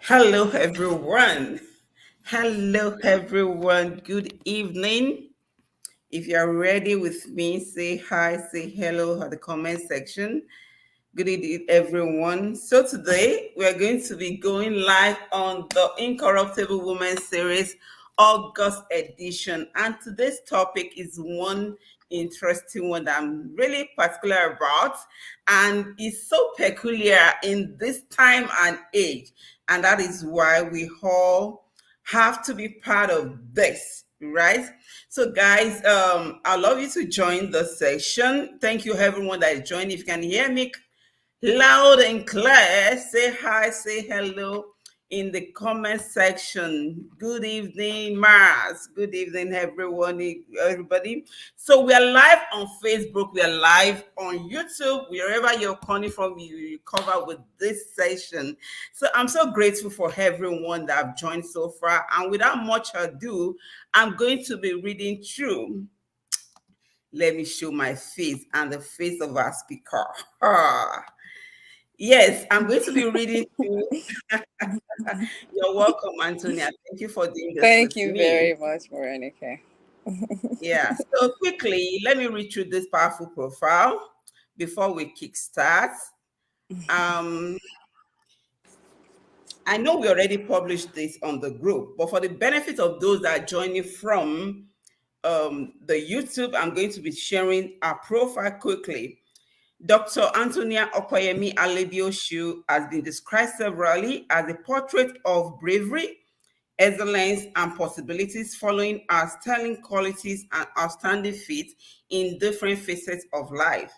Hello, everyone. Hello, everyone. Good evening. If you are ready with me, say hi, say hello at the comment section. Good evening, everyone. So today we are going to be going live on the Incorruptible Women series, August edition. And today's topic is one interesting one that I'm really particular about, and is so peculiar in this time and age. And that is why we all have to be part of this, right? So, guys, I'd love you to join the session. Thank you, everyone that is joining. If you can hear me loud and clear, say hi, say hello in the comment section. Good evening, Mars. Good evening, everyone, everybody. So we are live on Facebook, we are live on YouTube. Wherever you're calling from, you cover with this session. So I'm so grateful for everyone that have joined so far. And without much ado, I'm going to be reading through. Let me show my face and the face of our speaker. Yes, I'm going to be reading to. You're welcome, Antonia. Thank you for doing this Thank with you me. very much, Morenike. Yeah, so quickly, let me read through this powerful profile before we kickstart. Um, I know we already published this on the group, but for the benefit of those that are joining from the YouTube, I'm going to be sharing our profile quickly. Dr. Anthonia Opeyemi Alebiosu has been described severally as a portrait of bravery, excellence, and possibilities following our sterling qualities and outstanding feat in different facets of life.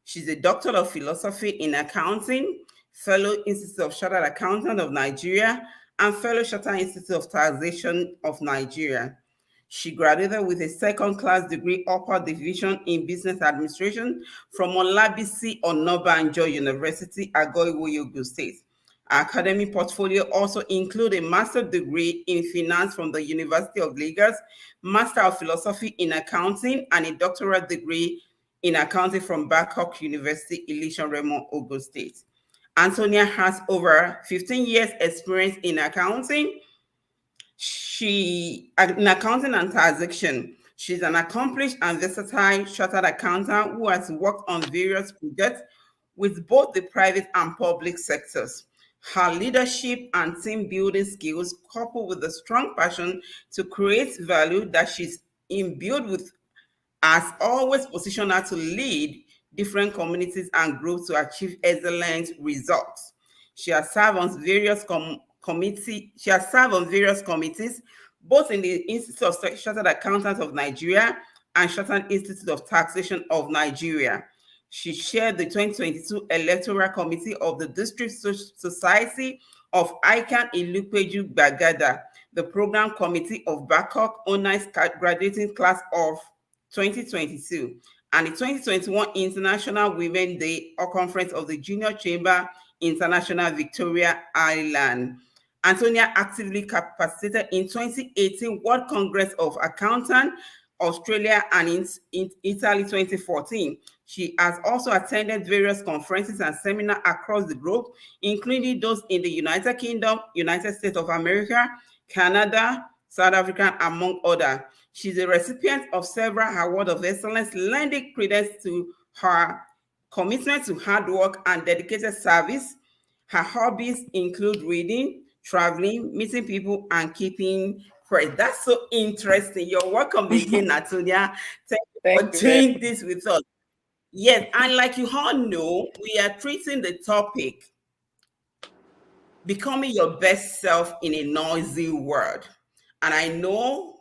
She's a doctor of philosophy in accounting, fellow Institute of Chartered Accountant of Nigeria, and fellow Chartered Institute of Taxation of Nigeria. She graduated with a second-class degree upper division in business administration from Olabisi Onabanjo University, Agoiwo, Ogun State. Her academic portfolio also includes a master's degree in finance from the University of Lagos, Master of Philosophy in Accounting, and a doctoral degree in accounting from Babcock University, Ileshan Remo, Ogun State. Anthonia has over 15 years experience in accounting. In accounting and taxation. She's an accomplished and versatile chartered accountant who has worked on various projects with both the private and public sectors. Her leadership and team building skills, coupled with a strong passion to create value that she's imbued with, has always positioned her to lead different communities and groups to achieve excellent results. She has served on various She has served on various committees, both in the Institute of Chartered Accountants of Nigeria and Chartered Institute of Taxation of Nigeria. She chaired the 2022 Electoral Committee of the District Society of ICANN Ilupeju Bagada, the Program Committee of Babcock Honors Graduating Class of 2022, and the 2021 International Women Day or Conference of the Junior Chamber International Victoria Island. Anthonia actively participated in 2018 World Congress of Accountants, Australia, and in Italy 2014. She has also attended various conferences and seminars across the globe, including those in the United Kingdom, United States of America, Canada, South Africa, among others. She's a recipient of several awards of excellence, lending credence to her commitment to hard work and dedicated service. Her hobbies include reading, traveling, meeting people, and keeping fresh. That's so interesting. You're welcome again, Natonia. Thank you Thank for you very doing this with us. Yes, and like you all know, we are treating the topic becoming your best self in a noisy world. And I know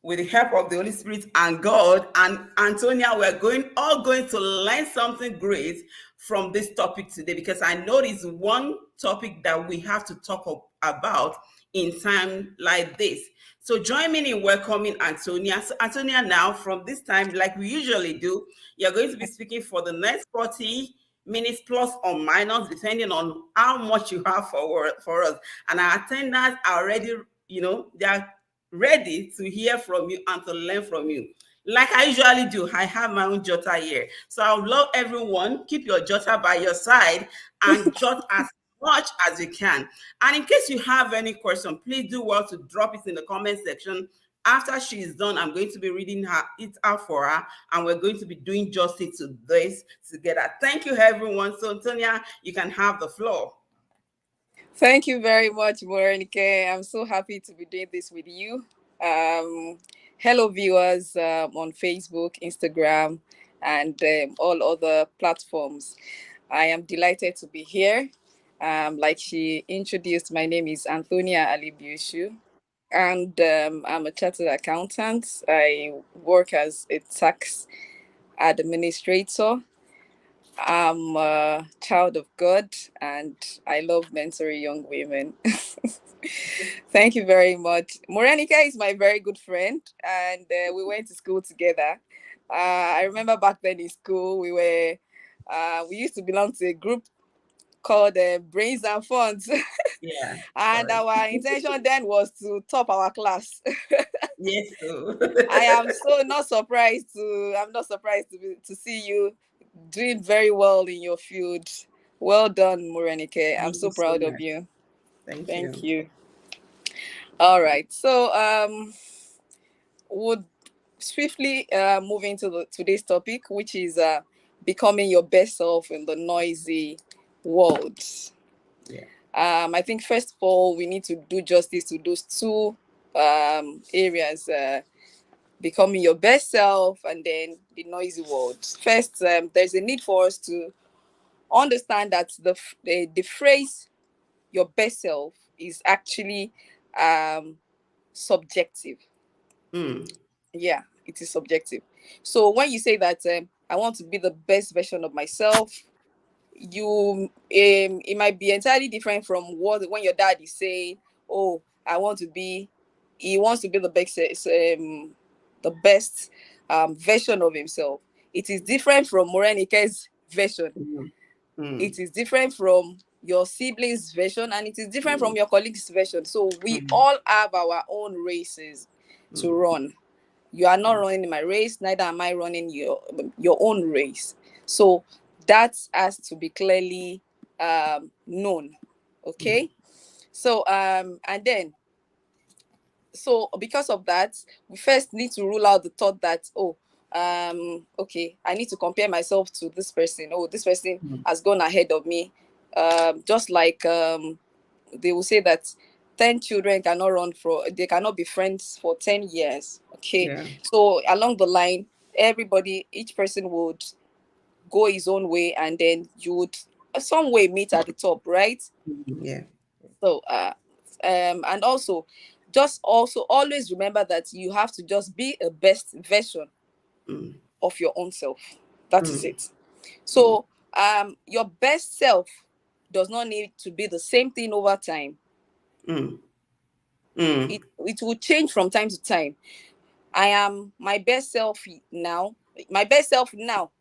with the help of the Holy Spirit and God and Antonia, we're going to learn something great from this topic today, because I know it's one topic that we have to talk about in time like this. So join me in welcoming Antonia. So Antonia, now from this time, like we usually do, you're going to be speaking for the next 40 minutes plus or minus, depending on how much you have for us. And our attendants are already, they are ready to hear from you and to learn from you. Like I usually do, I have my own jotter here. So I would love everyone, keep your jotter by your side and jot as much as you can. And in case you have any question, please do well to drop it in the comment section. After she is done, I'm going to be reading it out for her, and we're going to be doing justice to this together. Thank you, everyone. So, Antonia, you can have the floor. Thank you very much, Morenike. I'm so happy to be doing this with you. Hello, viewers on Facebook, Instagram, and all other platforms. I am delighted to be here. Like she introduced, my name is Anthonia Alebiosu, and I'm a chartered accountant. I work as a tax administrator. I'm a child of God, and I love mentoring young women. Thank you very much. Morenica is my very good friend, and we went to school together. I remember back then in school, we used to belong to a group called Brains and Funds, Yeah, and correct. our intention then was to top our class. Yes, so. I am so not surprised to. I'm not surprised to see you doing very well in your field. Well done, Morenike. I'm Thank you so so proud of much. you. Thank Thank you. you. All right. So would swiftly move into today's topic, which is becoming your best self in the noisy world. Yeah. I think first of all, we need to do justice to those two areas: becoming your best self and then the noisy world. First, there's a need for us to understand that the phrase "your best self" is actually um, subjective. Mm. Yeah, it is subjective. So when you say that I want to be the best version of myself, it might be entirely different from what when your dad is saying, "Oh, I want to be," he wants to be the best version of himself. It is different from Morenike's version. Mm. Mm. It is different from your siblings' version, and it is different from Mm. your colleagues' version. So we Mm. all have our own races to Mm. run. You are not running my race, neither am I running your own race. So that has to be clearly known. Mm. Okay. So and then so because of that, we first need to rule out the thought that, oh, okay, I need to compare myself to this person. Oh, this person Mm. has gone ahead of me. Just like they will say that 10 children cannot they cannot be friends for 10 years. Okay. Yeah. So along the line, each person would go his own way, and then you would some way meet at the top, right? Mm. Yeah. So and also always remember that you have to just be a best version Mm. of your own self. That is Mm. it. Mm. So your best self does not need to be the same thing over time. Mm. Mm. It will change from time to time. I am my best self now. My best self now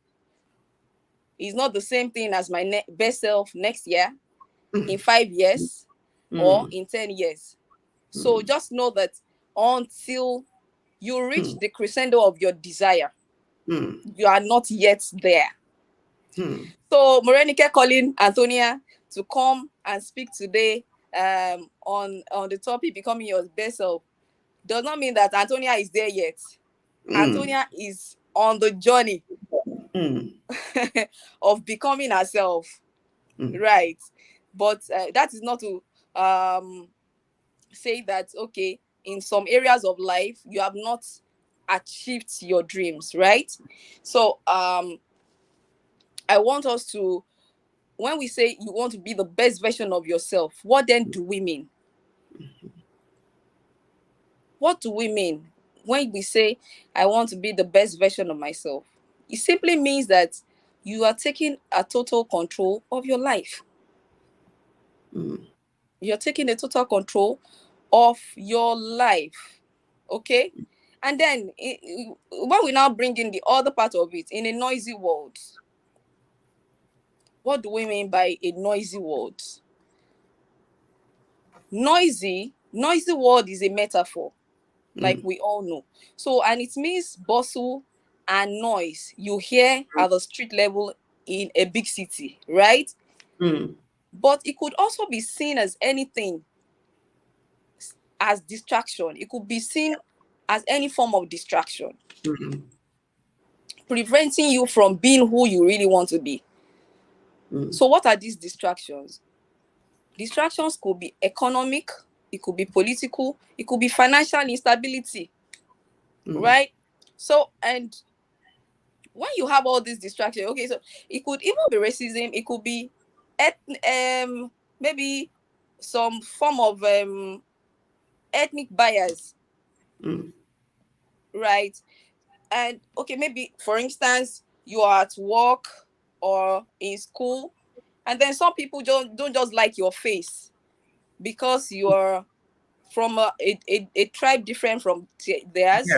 is not the same thing as my best self next year, in 5 years, or Mm. in 10 years. So Mm. just know that until you reach Mm. the crescendo of your desire, Mm. you are not yet there. Mm. So Morenike calling Anthonia to come and speak today on the topic becoming your best self does not mean that Anthonia is there yet. Mm. Anthonia is on the journey Mm. of becoming herself, Mm. right? But that is not to um, say that, okay, in some areas of life you have not achieved your dreams, right? So I want us to, when we say you want to be the best version of yourself, what then do we mean? What do we mean when we say I want to be the best version of myself? It simply means that you are taking a total control of your life. Mm. You're taking a total control of your life. Okay? And then when we now bring in the other part of it, in a noisy world, what do we mean by a noisy world? Noisy world is a metaphor, like Mm. we all know. So, and it means bustle and noise you hear at the street level in a big city, right? Mm. But it could also be seen as anything, as distraction. It could be seen as any form of distraction, preventing you from being who you really want to be. So what are these distractions? Distractions could be economic, it could be political, it could be financial instability, right? So, and when you have all these distractions, okay, so it could even be racism, it could be maybe some form of ethnic bias, right? And okay, maybe for instance, you are at work or in school, and then some people don't just like your face because you are from a tribe different from theirs,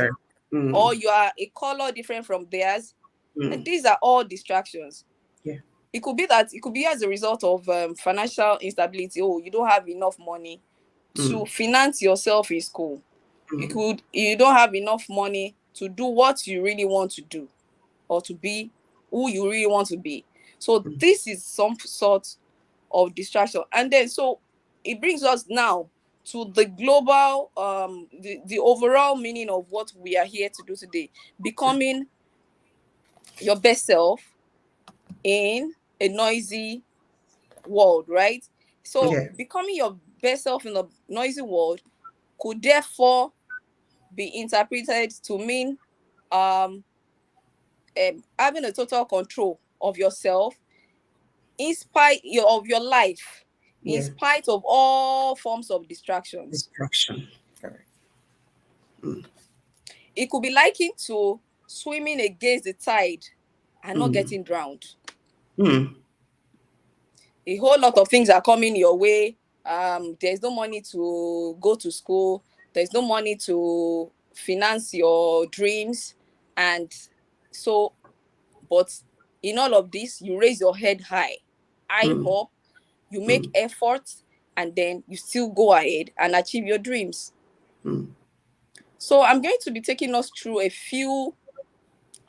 or you are a color different from theirs. And these are all distractions. It could be that, it could be as a result of financial instability. Oh, you don't have enough money to finance yourself in school. You don't have enough money to do what you really want to do, or to be who you really want to be. So this is some sort of distraction. And then so it brings us now to the global the overall meaning of what we are here to do today: becoming your best self in a noisy world, right? So becoming your best self in a noisy world could therefore be interpreted to mean having a total control of yourself in spite of your life, in spite of all forms of distractions. Distraction. Correct. It could be likened to swimming against the tide and not getting drowned. A whole lot of things are coming your way. There's no money to go to school. There's no money to finance your dreams. And so, but in all of this, you raise your head high, eye up, you make efforts, and then you still go ahead and achieve your dreams. So I'm going to be taking us through a few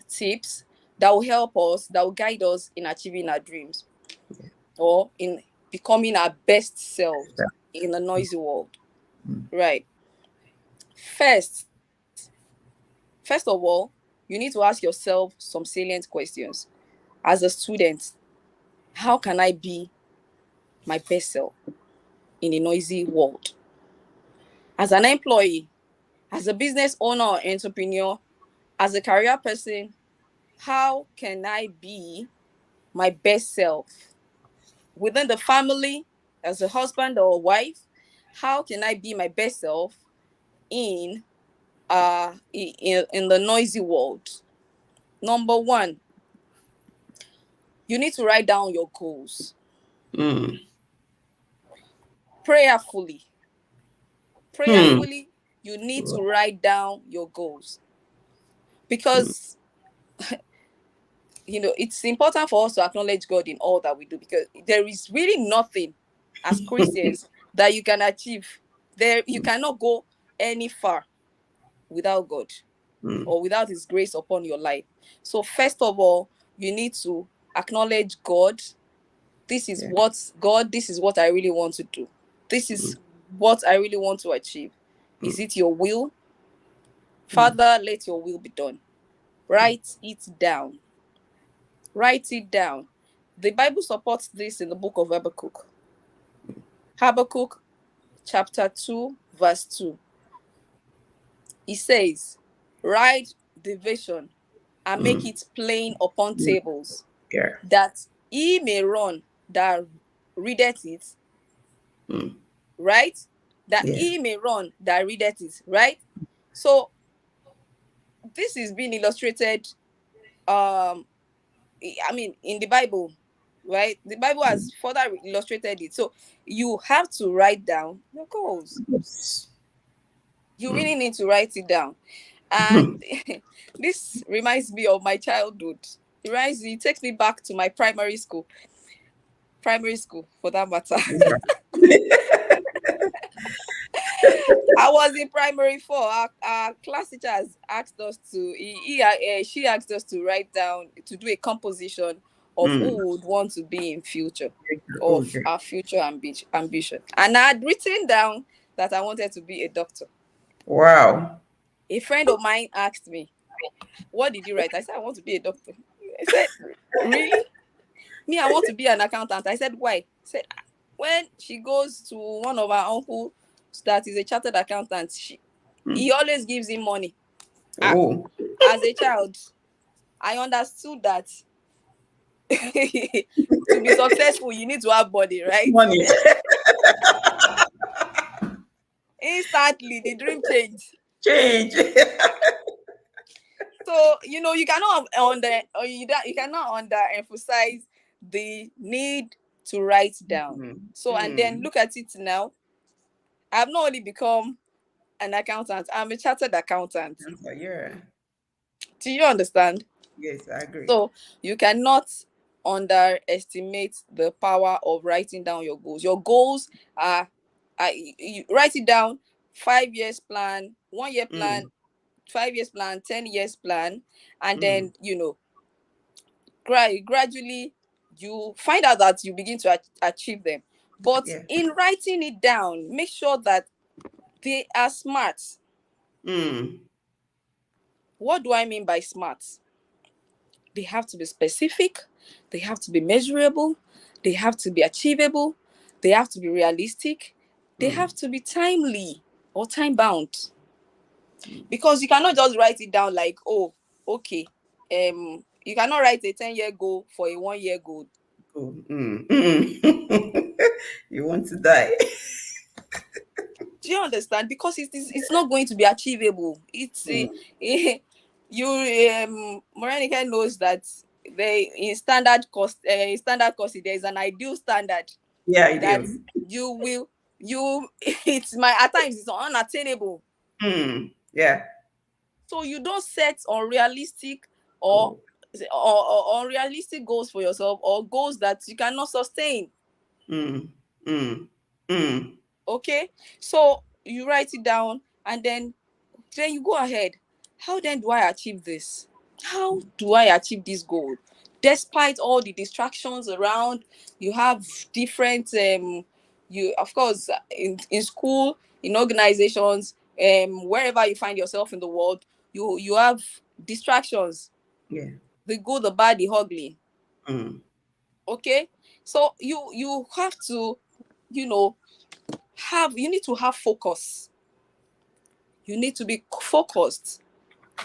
tips that will help us, that will guide us in achieving our dreams, or in becoming our best self in a noisy world. Right. First of all, you need to ask yourself some salient questions. As a student, how can I be my best self in a noisy world? As an employee, as a business owner or entrepreneur, as a career person, how can I be my best self? Within the family, as a husband or a wife, how can I be my best self in in the noisy world? Number one, you need to write down your goals. Prayerfully, you need to write down your goals, because it's important for us to acknowledge God in all that we do, because there is really nothing as Christians that you can achieve. You cannot go any far without God or without His grace upon your life. So first of all, you need to acknowledge God. This is what I really want to do. This is what I really want to achieve. Is it your will? Father, let your will be done. Write it down. Write it down. The Bible supports this in the book of Habakkuk. Habakkuk chapter 2, verse 2. It says, write the vision and make it plain upon tables, that he may run that readeth it. Right? That he may run that readeth it. Right? So this is being illustrated in the Bible, right? The Bible has further illustrated it. So you have to write down your goals. You really need to write it down. And this reminds me of my childhood. It takes me back to my primary school for that matter. I was in primary 4. Our class teacher has asked us she asked us to write down, to do a composition of who Mm. we would want to be in future, of Okay. our future ambition. And I had written down that I wanted to be a doctor. Wow. A friend of mine asked me, "What did you write?" I said, "I want to be a doctor." I said, "Really? Me, I want to be an accountant." I said, "Why?" He said, when she goes to one of our uncles that is a chartered accountant, he Mm. always gives him money. Ah, Oh, as a child, I understood that to be successful, you need to have body, right? money. Instantly, the dream changed. Change. So you cannot you cannot underemphasize the need to write down. Mm. So, and then Mm. look at it now. I've not only become an accountant, I'm a chartered accountant. Answer, yeah. Do you understand? Yes, I agree. So you cannot underestimate the power of writing down your goals. Your goals are you write it down. 5 years plan, 1 year plan, Mm. 5 years plan, 10 years plan, and Mm. then gradually you find out that you begin to achieve them. But Yeah. in writing it down, make sure that they are smart. Mm. What do I mean by smart? They have to be specific, they have to be measurable, they have to be achievable, they have to be realistic, they Mm. have to be timely or time bound. Because you cannot just write it down like, oh, okay. You cannot write a 10-year goal for a 1 year goal. Cool. Mm. Mm. You want to die? Do you understand? Because it's not going to be achievable. It's Mm. you Morenica knows that they in standard cost there is an ideal standard Yeah, I that do. you will you it's my at times it's unattainable. Mm. Yeah. So you don't set unrealistic or Cool. or unrealistic goals for yourself, or goals that you cannot sustain. Mm. Mm. Mm. Okay, so you write it down, and then you go ahead. How then do I achieve this? How do I achieve this goal? Despite all the distractions around, you have different you of course in school, in organizations, wherever you find yourself in the world, you have distractions, Yeah. the good, the bad, the ugly. Mm. Okay, so you have to you know you need to have focus. You need to be focused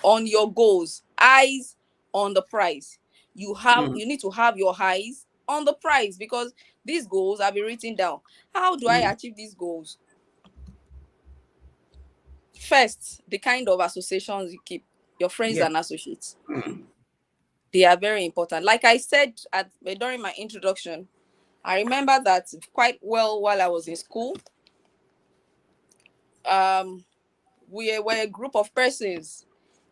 on your goals, eyes on the prize. Mm. You need to have your eyes on the prize, because these goals have been written down. How do I Mm. achieve these goals? First, the kind of associations you keep, your friends Yeah. and associates, Mm. they are very important. Like I said during my introduction, I remember that quite well. While I was in school, um we were a group of persons,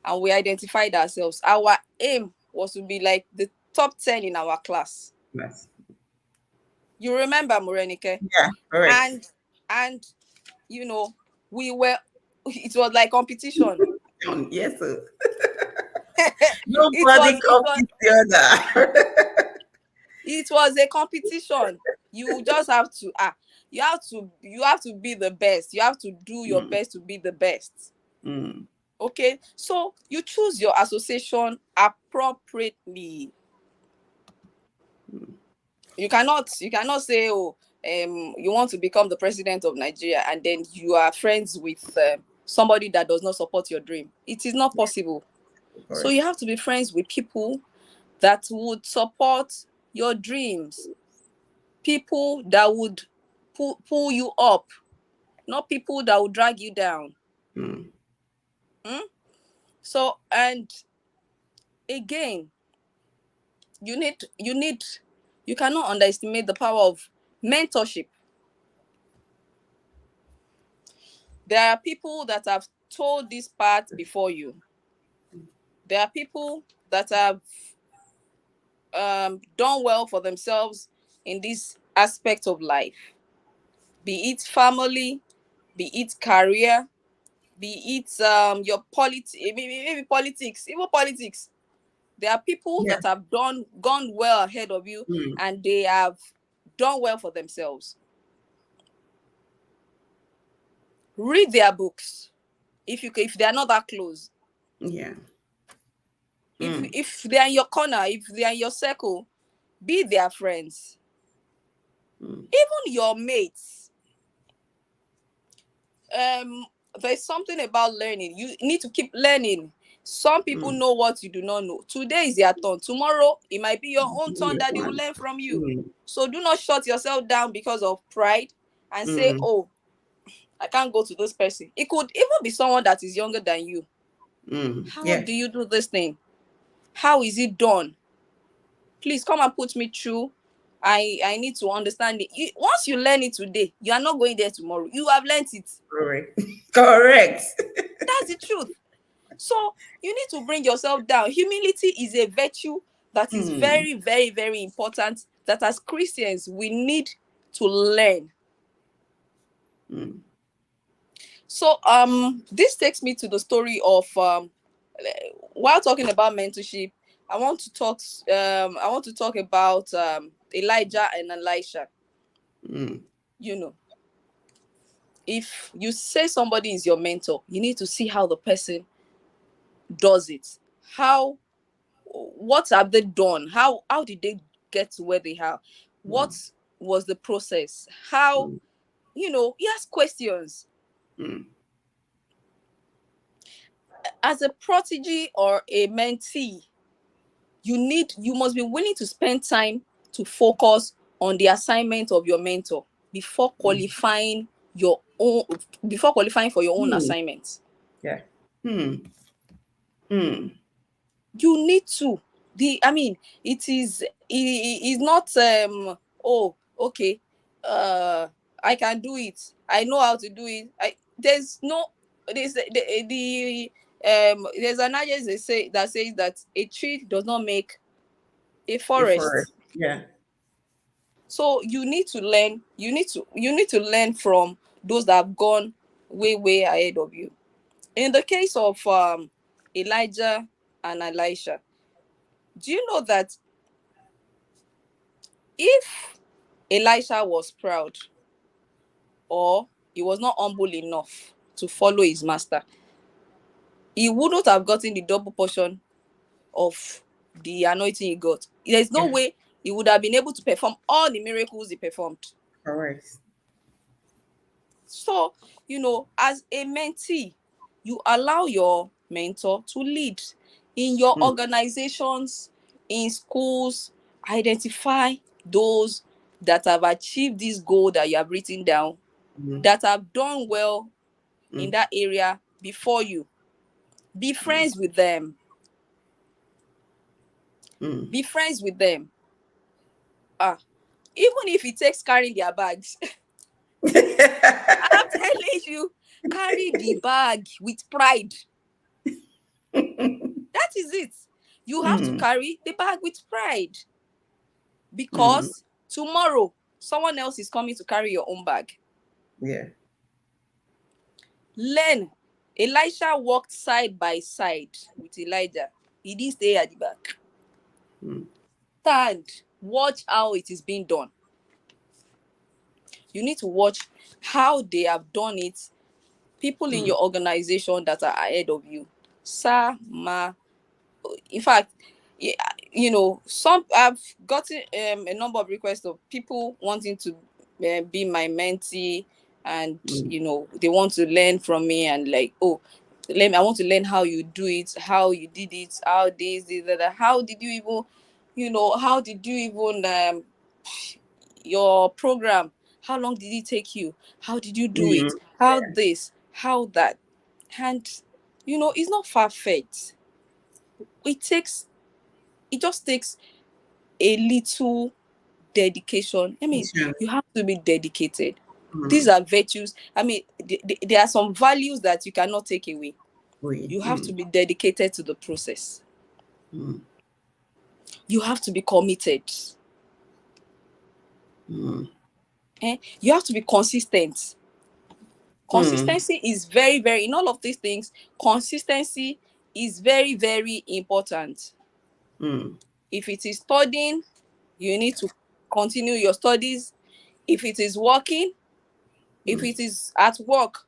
and we identified ourselves. Our aim was to be like the top 10 in our class. Yes. You remember, Morenike? Yeah. Correct. And you know, we were it was like competition. Yes, sir. it Nobody was it was copies the other. it was a competition. You just have to you have to be the best. You have to do your Mm. best to be the best. Mm. Okay, so you choose your association appropriately. Mm. You cannot say, oh, you want to become the president of Nigeria, and then you are friends with somebody that does not support your dream. It is not possible. So you Correct. have to be friends with people that would support your dreams, people that would pull you up, not people that will drag you down. Mm. Hmm? So, and again, you cannot underestimate the power of mentorship. There are people that have told this path before you. There are people that have done well for themselves in this aspect of life, be it family, be it career, be it your maybe politics, even politics. There are people Yeah. that have gone well ahead of you, Mm. and they have done well for themselves. Read their books if they are not that close. Yeah. If Mm. if they are in your corner, if they are in your circle, be their friends. Mm. Even your mates. Um, there's something about learning. You need to keep learning. Some people Mm. know what you do not know. Today is their turn. Tomorrow, it might be your own turn Yes, that they will one. learn from you. Mm. So do not shut yourself down because of pride and say, Mm. oh, I can't go to this person. It could even be someone that is younger than you. Mm. How Yeah. do you do this thing? How is it done? Please come and put me through. I need to understand it. Once you learn it today, you are not going there tomorrow. You have learned it. Correct. Correct. That's the truth. So you need to bring yourself down. Humility is a virtue that is Mm. very, very, very important. That as Christians we need to learn. Mm. So this takes me to the story of while talking about mentorship, I want to talk about Elijah and Elisha. Mm. You know, if you say somebody is your mentor, you need to see how the person does it. How What have they done? How did they get to where they have? Wow. What was the process? How, Mm. he asked questions. Mm. As a protege or a mentee, you must be willing to spend time to focus on the assignment of your mentor before Mm. qualifying your own before qualifying for your own Mm. assignments. Yeah. Mm. Mm. You need to the I mean it is not oh, okay, I can do it, I know how to do it. There's no there's there's an adage that says that a tree does not make a For forest. yeah. So you need to learn from those that have gone way ahead of you. In the case of Elijah and Elisha, do you know that if Elisha was proud, or he was not humble enough to follow his master, he wouldn't have gotten the double portion of the anointing he got. There's no Yeah. way he would have been able to perform all the miracles he performed. Correct. So, as a mentee, you allow your mentor to lead in your Mm. organizations, in schools. Identify those that have achieved this goal that you have written down, Mm. that have done well in Mm. that area before you. Be Mm. friends with them. Mm. Be friends with them. Ah, even if it takes carrying their bags. I'm telling you, carry the bag with pride. That is it. You have to Mm. carry the bag with pride, Mm. because tomorrow someone else is coming to carry your own bag. Yeah. Learn. Elisha walked side by side with Elijah. He didn't stay at the back. Mm. Stand. Watch how it is being done. You need to watch how they have done it. People in Mm. your organization that are ahead of you. Sir, ma, in fact, yeah, some I've gotten a number of requests of people wanting to be my mentee, and Mm. they want to learn from me, and like, oh, I want to learn how you do it, how you did it, how this that, how did you even, how did you even your program, how long did it take you, how did you do Mm. it, how this, how that. And it's not far-fetched. it takes it just takes a little dedication. I mean, Sure. you have to be dedicated. These Mm. are virtues. I mean, there are some values that you cannot take away. Oui. You have to Mm. be dedicated to the process. Mm. You have to be committed. Mm. You have to be consistent. Mm. Consistency is very, in all of these things, consistency is very, very important. Mm. If it is studying, you need to continue your studies. If it is working, if Mm. it is at work,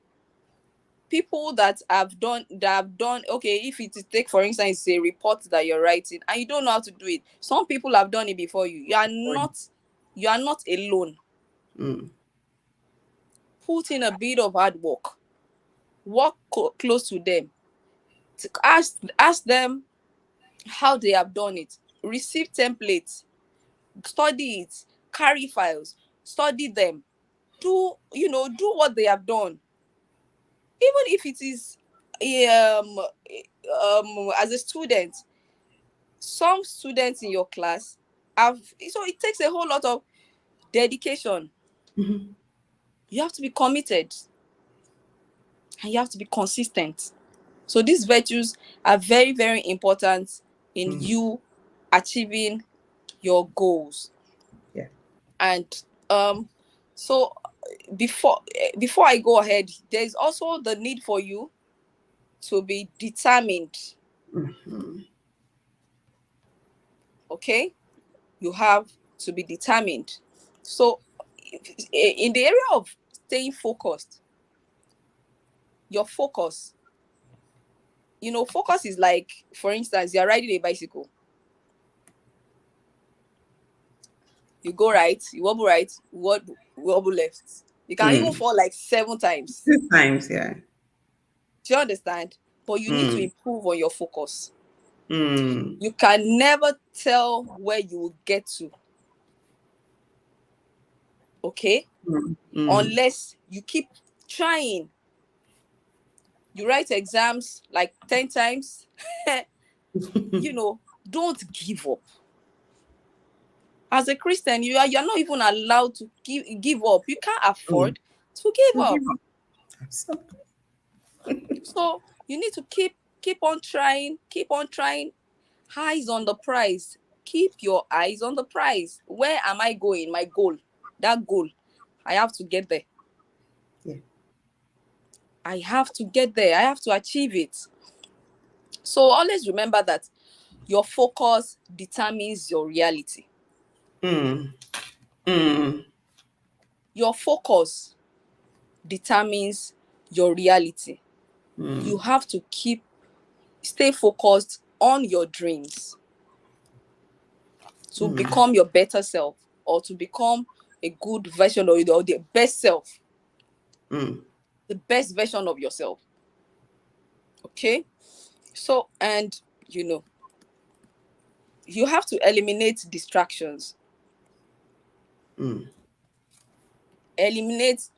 people that have done okay, if it is, take for instance, a report that you're writing and you don't know how to do it, some people have done it before you. You are not alone. Mm. Put in a bit of hard work close to them, ask them how they have done it, receive templates, study it, carry files, study them, do what they have done. Even if it is as a student, some students in your class have, so it takes a whole lot of dedication. Mhm. You have to be committed and you have to be consistent. So these virtues are very, very important in Mm. you achieving your goals. Yeah. And so before I go ahead, there's also the need for you to be determined. Mhm. Okay, you have to be determined. So in the area of staying focused, your focus, focus is like, for instance, you're riding a bicycle. You go right, you wobble right, wobble left. You can even Mm. fall like 7 times. 2 times, yeah. Do you understand? But you need to Mm. improve on your focus. Mm. You can never tell where you will get to, okay? Mm. Mm. Unless you keep trying. You write exams like 10 times. Don't give up. As a Christian, you're not even allowed to give up. You can't Mm. afford to give To give up. up. Absolutely. So you need to keep on trying, keep on trying. Eyes on the prize. Keep your eyes on the prize. Where am I going? My goal. That goal. I have to get there. Yeah. I have to get there. I have to achieve it. So always remember that your focus determines your reality. Mm. Mm. Your focus determines your reality. You Mm. have to stay focused on your dreams to Mm. become your better self, or to become a good version of or the best self, Mm. the best version of yourself. Okay? So, and you have to eliminate distractions. Mm. Eliminate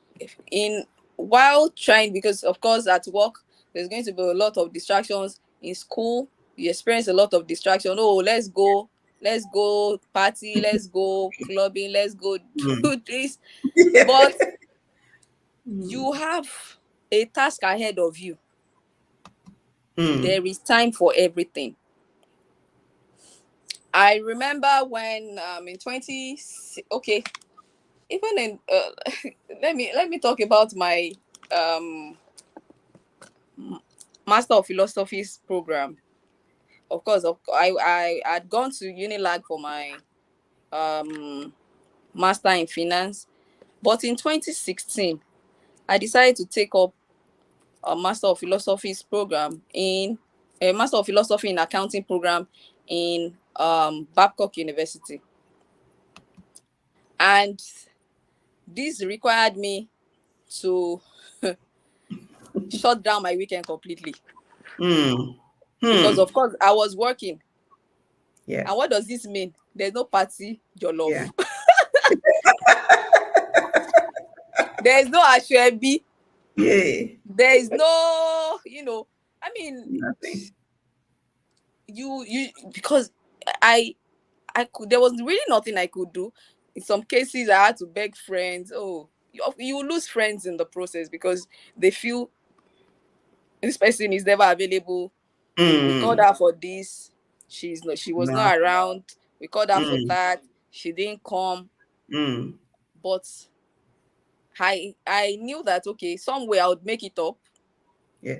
in while trying, because of course at work there's going to be a lot of distractions. In school you experience a lot of distraction. Oh, let's go party, let's go clubbing, let's go Mm. do this. Yeah. But Mm. you have a task ahead of you. Mm. There is time for everything. I remember when in 20, okay, even in let me talk about my um Master of Philosophies program. Of course, I had gone to Unilag for my um master in finance, but in 2016 I decided to take up a Master of Philosophies program in a Master of Philosophy in Accounting program in Babcock University. And this required me to shut down my weekend completely, Mm. because Mm. of course I was working. Yeah. And what does this mean? There's no party, your Yeah. love. There's no ashwebi. Yeah. There is no, I mean, Nothing. you because I I could there was really nothing I could do. In some cases I had to beg friends. Oh, you lose friends in the process because they feel this person is never available. We called Mm. her for this, she was No. not around. We called her for Mm. that, she didn't come. Mm. But I knew that okay, some way I would make it up. Yeah.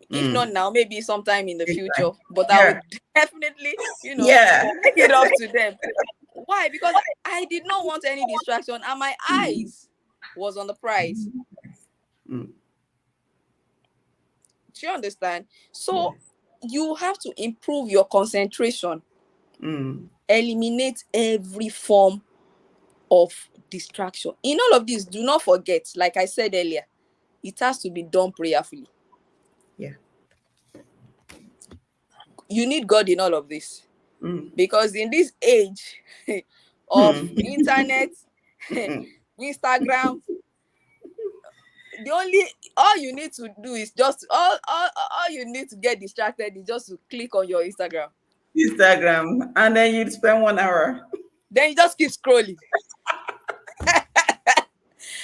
If not now, maybe sometime in the future. But I Yeah. would definitely, Yeah. make it up to them. Why? Because I did not want any distraction, and my eyes was on the prize. Mm. Do you understand? Yeah. So you have to improve your concentration, Mm. eliminate every form of distraction. In all of this, do not forget, like I said earlier, it has to be done prayerfully. Yeah. You need God in all of this, Mm. because in this age of Mm. internet, Mm. Instagram, the only all you need to do is just all you need to get distracted is just to click on your Instagram. Instagram, and then you'd spend 1 hour. Then you just keep scrolling.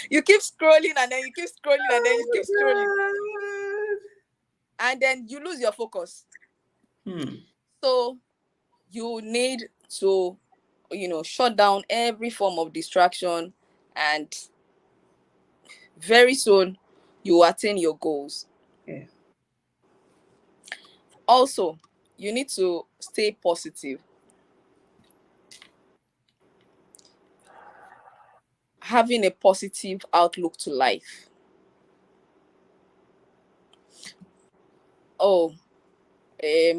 You keep scrolling, and then you keep scrolling, and then you keep scrolling, Oh and then you lose your focus. my God. So you need to, shut down every form of distraction, and very soon you will attain your goals. Yeah. Also, you need to stay positive. Having a positive outlook to life. Oh,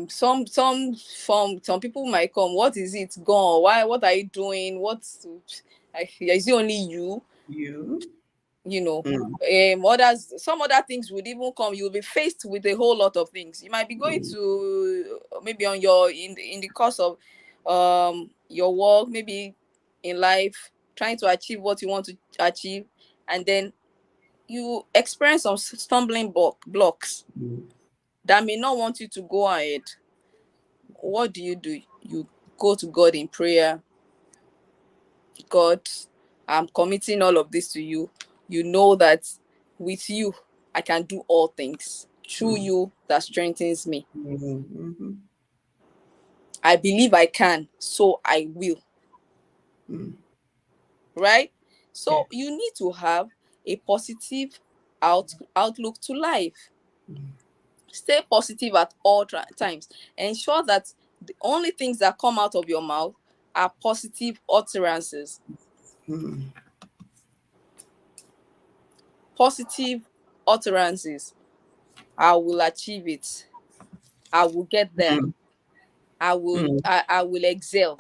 some people might come. What is it? Gone? Why? What are you doing? What's is it only you? You. You know, Mm. others, some other things would even come. You'll be faced with a whole lot of things. You might be going Mm. to maybe on your in the course of your work, maybe in life, trying to achieve what you want to achieve, and then you experience some stumbling blocks Mm. that may not want you to go ahead. What do? You go to God in prayer. God, I'm committing all of this to you. You know that with you, I can do all things. Through Mm. you that strengthens me. Mm. Mhm. I believe I can, so I will. Mm. Right? Yeah. So you need to have a positive outlook to life. Mm. Stay positive at all times. Ensure that the only things that come out of your mouth are positive utterances. Mm. Positive utterances. I will achieve it. I will get there. Mm. Mm. I will excel.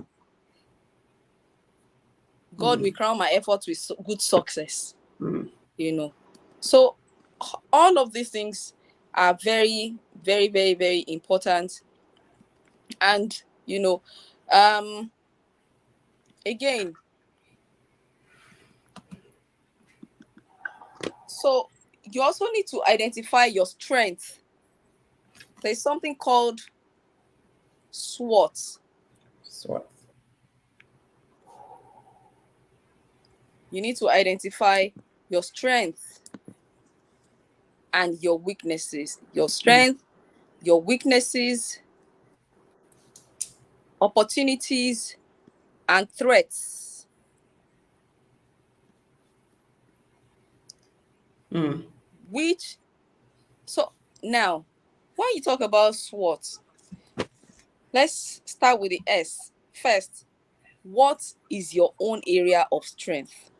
God will Mm. crown my efforts with good success. Mm. You know. So all of these things are very, very, very, very important. And um again, so you also need to identify your strength. There's something called SWOT. SWAT. You need to identify your strength and your weaknesses. Your Mm. strength, your weaknesses, opportunities, and threats. Mm. Which, so now, when you talk about SWOT, let's start with the S first. What is your own area of strength?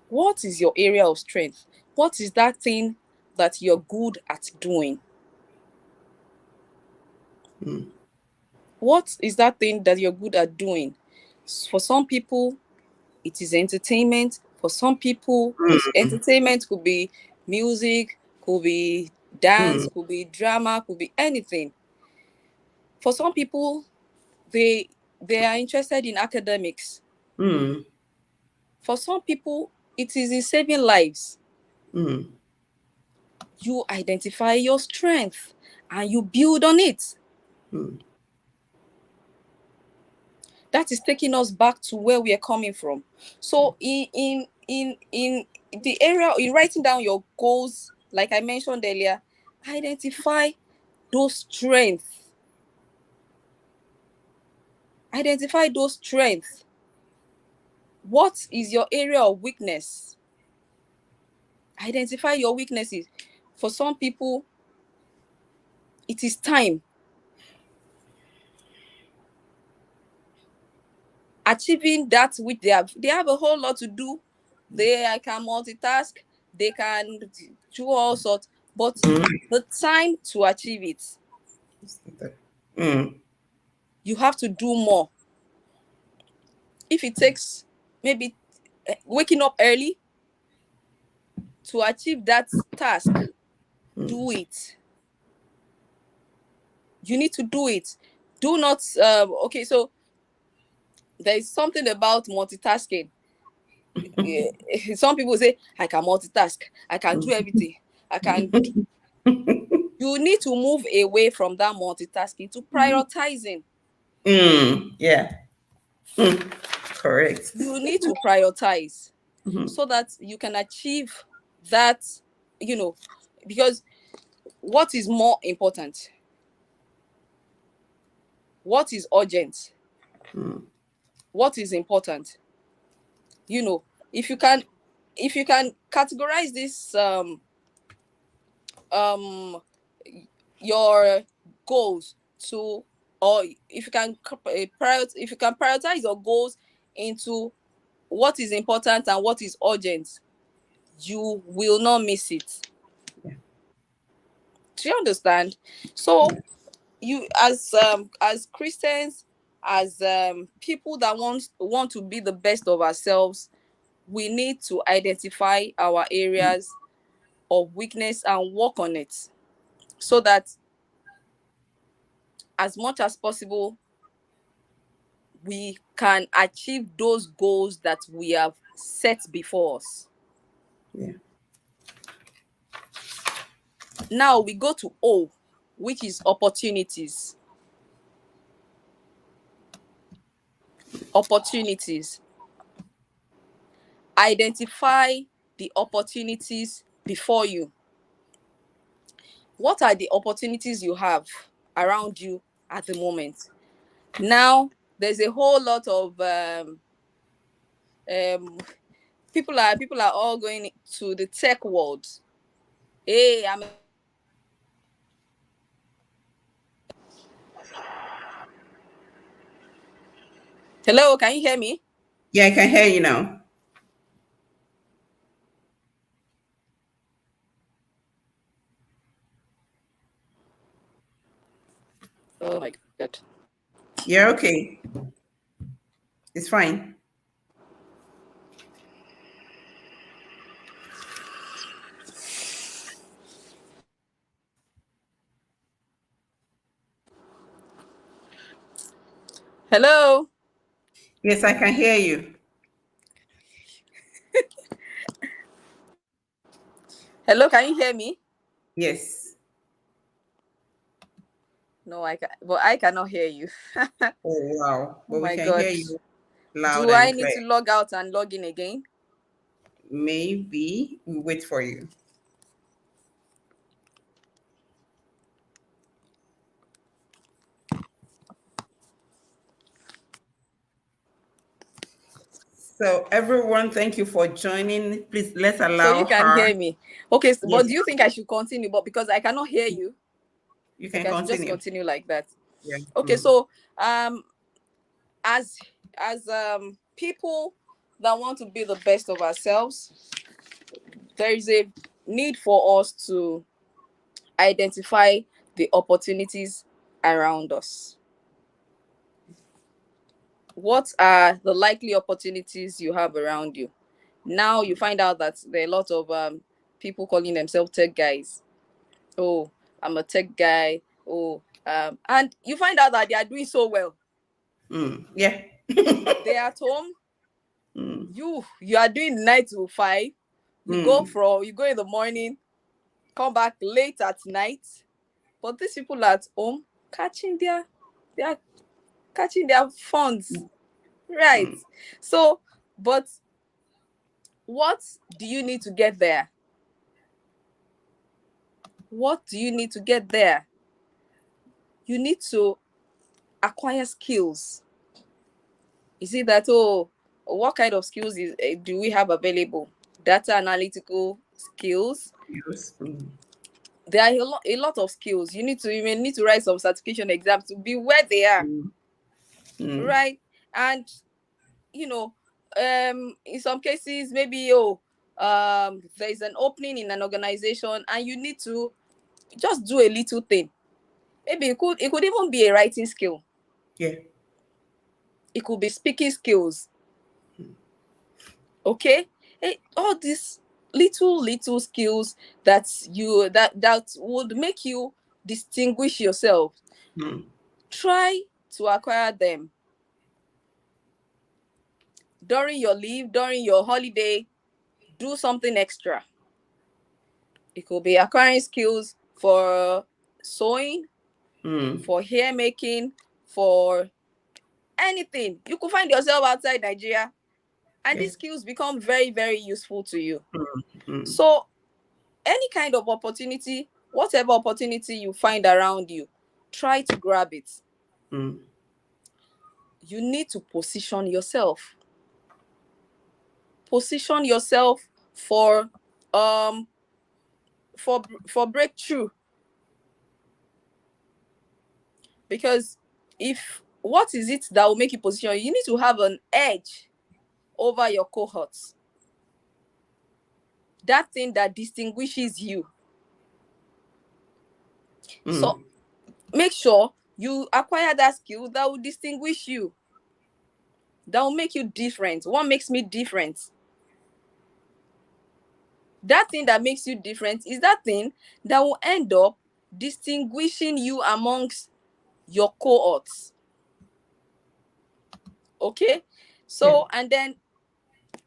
What is your area of strength? What is that thing that you're good at doing? Mm. What is that thing that you're good at doing? For some people, it is entertainment. For some people, Mm. entertainment could be music, could be dance, Mm. could be drama, could be anything. For some people, they are interested in academics. Mm. For some people, it is in saving lives. Mm. You identify your strength and you build on it. Mm. That is taking us back to where we are coming from. So in the area, in writing down your goals, like I mentioned earlier, identify those strengths. Identify those strengths. What is your area of weakness? Identify your weaknesses. For some people, it is time. Achieving that which they have a whole lot to do. They can multitask, they can do all sorts, but the time to achieve it, Mm. you have to do more. If it takes maybe waking up early to achieve that task, do it. You need to do it. Do not okay, so there is something about multitasking. Some people say, I can multitask, I can do everything, I can do. You need to move away from that multitasking to prioritizing. Yeah. Correct. You need to prioritize Mhm. so that you can achieve that, because what is more important? What is urgent? What is important? If you can categorize this um your goals to, or if you can prioritize your goals into what is important and what is urgent, you will not miss it. Yeah. Do you understand? So you, as Christians, as people that want to be the best of ourselves, we need to identify our areas of weakness and work on it, so that as much as possible we can achieve those goals that we have set before us. Yeah. Now we go to O, which is opportunities. Opportunities. Identify the opportunities before you. What are the opportunities you have around you at the moment? Now there's a whole lot of people are all going to the tech world. Hey, hello, can you hear me? Yeah, I can hear you now. Oh my god. Yeah, okay. It's fine. Hello. Yes, I can hear you. Hello, can you hear me? Yes. No, I cannot hear you. Oh, wow. Oh But we my can hear god. you loud Do I and need clear. to log out and log in again? Maybe we wait for you. So, everyone, thank you for joining. Please let's So allow you can her. hear me. Okay, but Yes, do you think I should continue? But because I cannot hear you, you can okay, I should just continue. continue like that. Yeah. Okay, so um as people that want to be the best of ourselves, there is a need for us to identify the opportunities around us. What are the likely opportunities you have around you? Now you find out that there are a lot of people calling themselves tech guys. Oh, I'm a tech guy. Oh, and you find out that they are doing so well. Yeah. They're at home. Mm. You are doing 9 to 5. Mm. You go in the morning, come back late at night. But these people are at home they are catching their funds. Right. Mm. So, but what do you need to get there? What do you need to get there? You need to acquire skills. Is it that, oh, what kind of skills do we have available? Data analytical skills, Yes. Mm. there are a lot of skills. You may need to write some certification exams to be where they are. Right? And in some cases, maybe there's an opening in an organization and you need to just do a little thing. Maybe it could even be a writing skill. Yeah. It could be speaking skills. Okay? All these little skills that would make you distinguish yourself. Try to acquire them during your leave, during your holiday. Do something extra. It could be acquiring skills for sewing, for hair making, for anything. You could find yourself outside Nigeria, and these skills become very, very useful to you. So any kind of opportunity, whatever opportunity you find around you, try to grab it. You need to position yourself. Position yourself for breakthrough. Because what is it that will make you position? You need to have an edge over your cohorts. That thing that distinguishes you. So make sure you acquire that skill that will distinguish you. That will make you different. What makes me different? That thing that makes you different is that thing that will end up distinguishing you amongst your cohorts. Okay? So, and then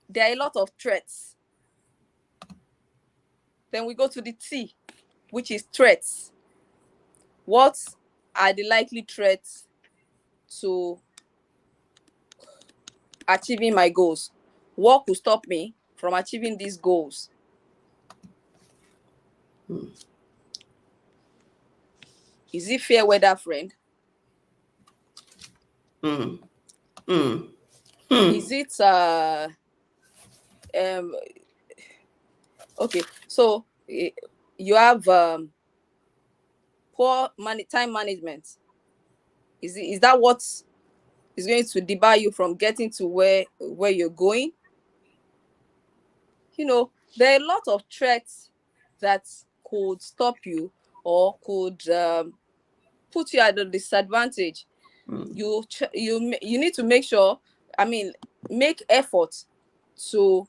there are a lot of threats. Then we go to the T, which is threats. What are the likely threats to achieving my goals? What could stop me from achieving these goals? Is it fair weather, friend? Is it okay, so you have poor time management. Is that what is going to debar you from getting to where you're going? There are a lot of threats that could stop you or could put you at a disadvantage. You need to make sure, make effort to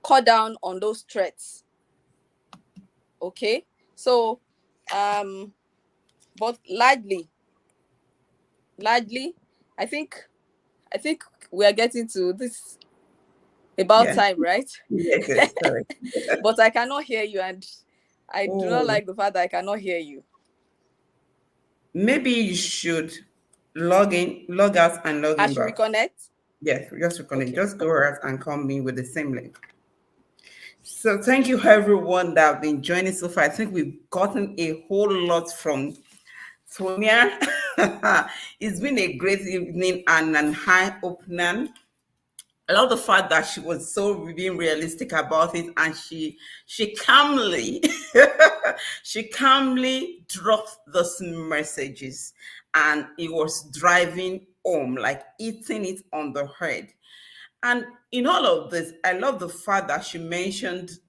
cut down on those threats. Okay, so but largely I think we are getting to this about time, right? Yes, correct. But I cannot hear you, and I do not like the fact that I cannot hear you. Maybe you should log out and log I in should back. reconnect? Yes, just reconnect. Okay. Just go out and come in with the same link. So thank you everyone that have been joining so far. I think we've gotten a whole lot from Sonia. It's been a great evening and an eye-opener. I love the fact that she was so being realistic about it, and she calmly she calmly dropped those messages, and it was driving home, like eating it on the head. And in all of this, I love the fact that she mentioned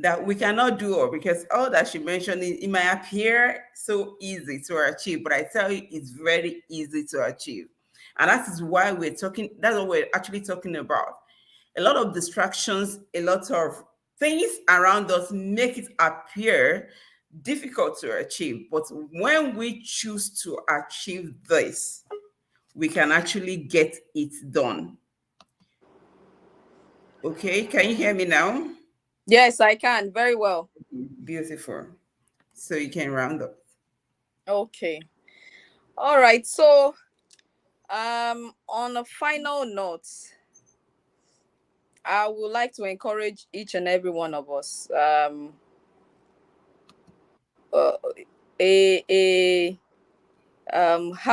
that we cannot do all, because all that she mentioned, it might appear so easy to achieve, but I tell you, it's very easy to achieve. And that is why that's what we're actually talking about. A lot of distractions, a lot of things around us make it appear difficult to achieve. But when we choose to achieve this, we can actually get it done. Okay, can you hear me now? Yes, I can. Very well. Beautiful. So you can round up. Okay. All right. So, on a final note, I would like to encourage each and every one of us. How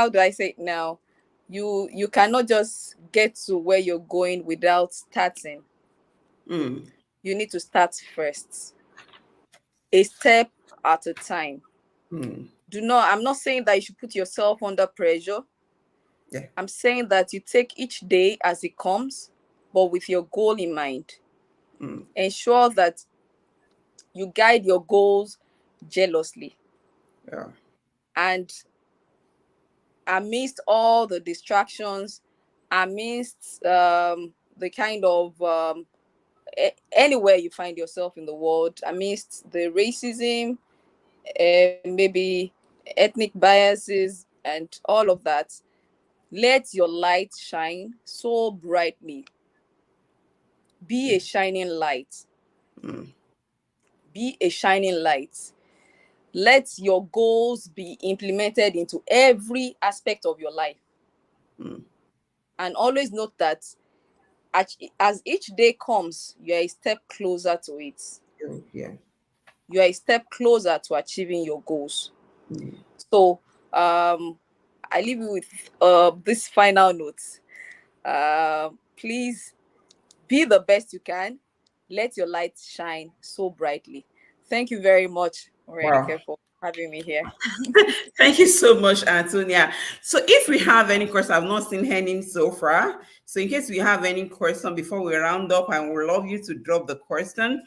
do I say it now? You cannot just get to where you're going without starting. You need to start first. a step at a time. Mm. I'm not saying that you should put yourself under pressure. Yeah. I'm saying that you take each day as it comes, but with your goal in mind. Mm. Ensure that you guide your goals jealously. Yeah. And amidst all the distractions, amidst the kind of anywhere you find yourself in the world, amidst the racism, maybe ethnic biases, and all of that, let your light shine so brightly. Be a Yeah. shining light. Mm. Be a shining light. Let your goals be implemented into every aspect of your life. Mm. And always note that as each day comes, you are a step closer to it. Yeah. You are a step closer to achieving your goals. Mm. So, I leave you with this final note. Please be the best you can. Let your light shine so brightly. Thank you very much, Wow. Morenike, for having me here. Thank you so much, Antonia. So, if we have any questions, I've not seen any so far. So, in case we have any question before we round up, I would love you to drop the question.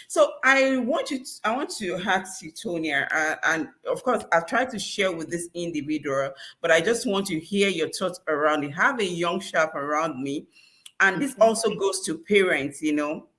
So, I want to ask you, Tonia, and of course, I've tried to share with this individual, but I just want to hear your thoughts around it. Have a young sharp around me, and this Mhm. also goes to parents.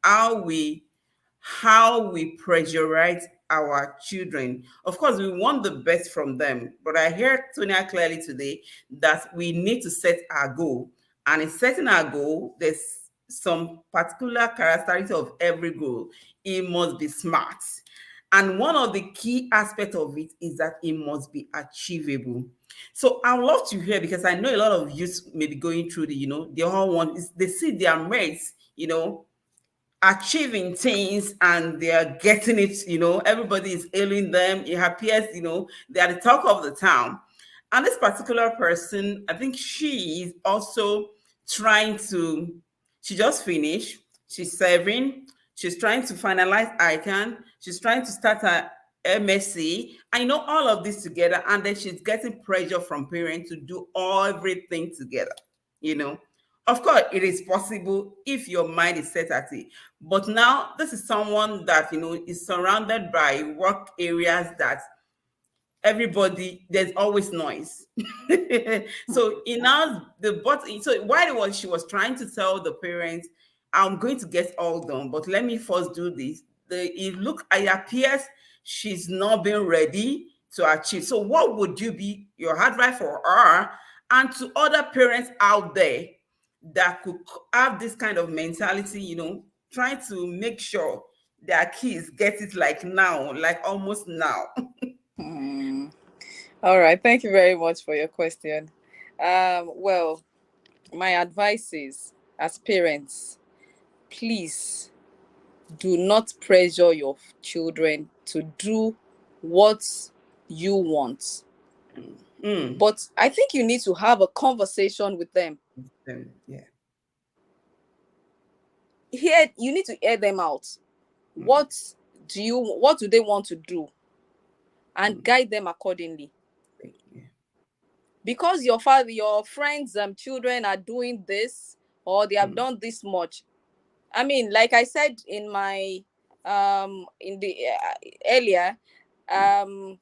How we pressurize our children. Of course, we want the best from them, but I heard Tonya clearly today that we need to set our goal. And in setting our goal, there's some particular characteristics of every goal. It must be smart. And one of the key aspects of it is that it must be achievable. So I would love to hear, because I know a lot of youth may be going through they all want is they see their mates, achieving things, and they are getting it. Everybody is hailing them. It appears, they are the talk of the town. And this particular person, I think she is also trying to, she just finished, she's serving, she's trying to finalize ICANN, she's trying to start her MSc. I know all of this together, and then she's getting pressure from parents to do everything together, you know. Of course, it is possible if your mind is set at it. But now, this is someone that, is surrounded by work areas that everybody, there's always noise. So in now the but so while she was trying to tell the parents, I'm going to get all done, but let me first do this, it appears she's not been ready to achieve. So what would you be your advice for her and to other parents out there that could have this kind of mentality, trying to make sure their kids get it like now, like almost now? Hmm. All right. Thank you very much for your question. Well, my advice is, as parents, please do not pressure your children to do what you want. Mm. But I think you need to have a conversation with them. Yeah. You need to hear them out. Mm. What do they want to do? And Mm. guide them accordingly. Yeah. Because your friends, children are doing this, or they have Mm. done this much. I mean, like I said in my in the earlier, um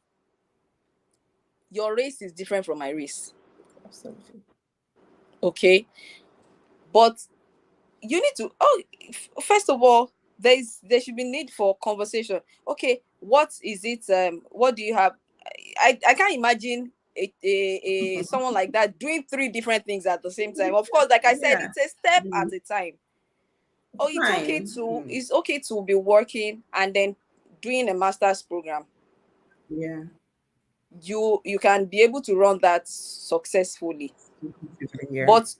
your race is different from my race. Absolutely. Okay. But you need to, first of all, there should be need for conversation. Okay, what is it, what do you have? I can't imagine a someone like that doing three different things at the same time. Of course, like I said, Yeah. it's a step Mm. at a time. Oh, Fine. Mm. it's okay to be working and then doing a master's program. Yeah. You can be able to run that successfully. Yeah. But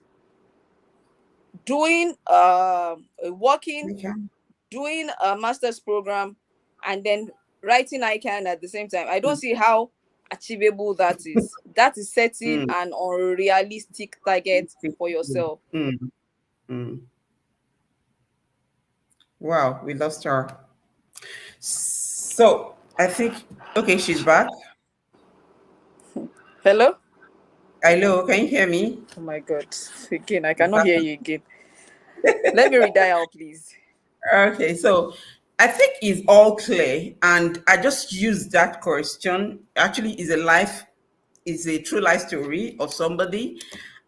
doing working, Okay. doing a master's program, and then writing ICANN at the same time, I don't Mm. see how achievable that is. That is setting Mm. an unrealistic target for yourself. Mm. Mm. Wow, we lost her. So I think, okay, she's back. Hello? Hello, can you hear me? Oh my God. Again, I cannot hear you again. Let me redial, please. Okay, so I think it's all clear, and I just used that question. Actually, is a true life story of somebody,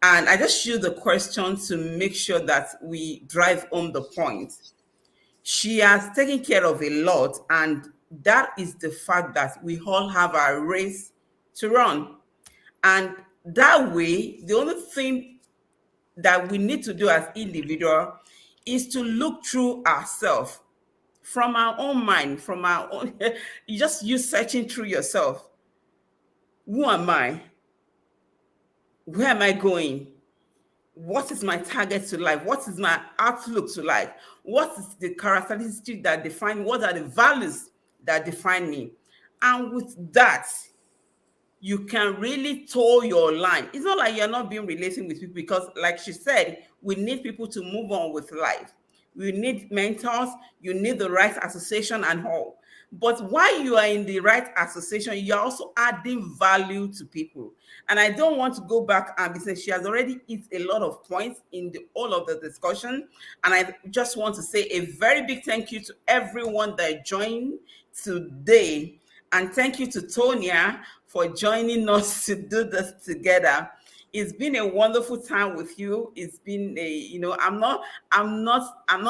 and I just use the question to make sure that we drive home the point. She has taken care of a lot, and that is the fact that we all have our race to run. And that way, the only thing that we need to do as individual is to look through ourselves from our own mind, from our own. You just use searching through yourself. Who am I? Where am I going? What is my target to life? What is my outlook to life? What is the characteristics that define me? What are the values that define me? And with that, you can really toe your line. It's not like you're not being relating with people because, like she said, we need people to move on with life. We need mentors, you need the right association and all. But while you are in the right association, you're also adding value to people. And I don't want to go back and be saying she has already hit a lot of points in all of the discussion. And I just want to say a very big thank you to everyone that joined today. And thank you to Tonia for joining us to do this together. It's been a wonderful time with you. It's been I'm not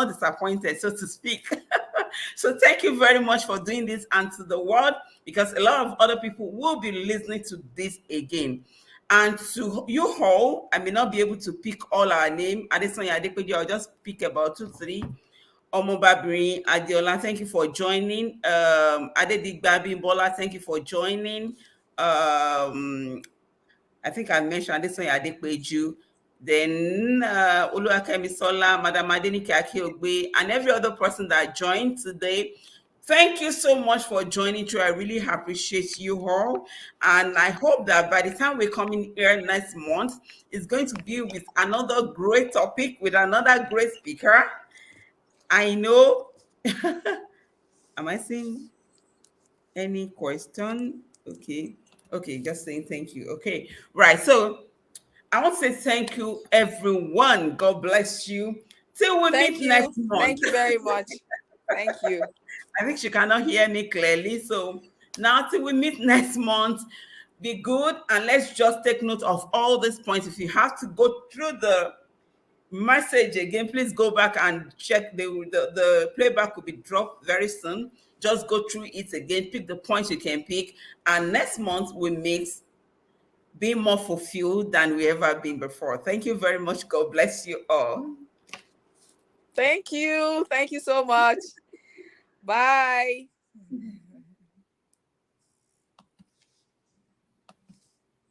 disappointed, so to speak. So thank you very much for doing this and to the world, because a lot of other people will be listening to this again. And to you all, I may not be able to pick all our name. Adesanya Adepeju, I'll just pick about two, three. Omobabiri Adiola, thank you for joining. Adedigba Bimbola, thank you for joining. I think I mentioned Adesoya Adepeju. Then Oluwakemi Sola, Madam Adenike Akiogbe, and every other person that joined today. Thank you so much for joining too. I really appreciate you all. And I hope that by the time we come in here next month, it's going to be with another great topic, with another great speaker. I know. Am I seeing any question? Okay. Okay, just saying thank you. Okay. Right. So I want to say thank you, everyone. God bless you. Till we Thank meet next you. month. Thank you very much. Thank you. I think she cannot hear me clearly. So now till we meet next month, be good and let's just take note of all these points. If you have to go through the message again, please go back and check the playback will be dropped very soon. Just go through it again, pick the points you can pick, and next month we meet being more fulfilled than we ever been before. Thank you very much. God bless you all. Thank you. Thank you so much. Bye.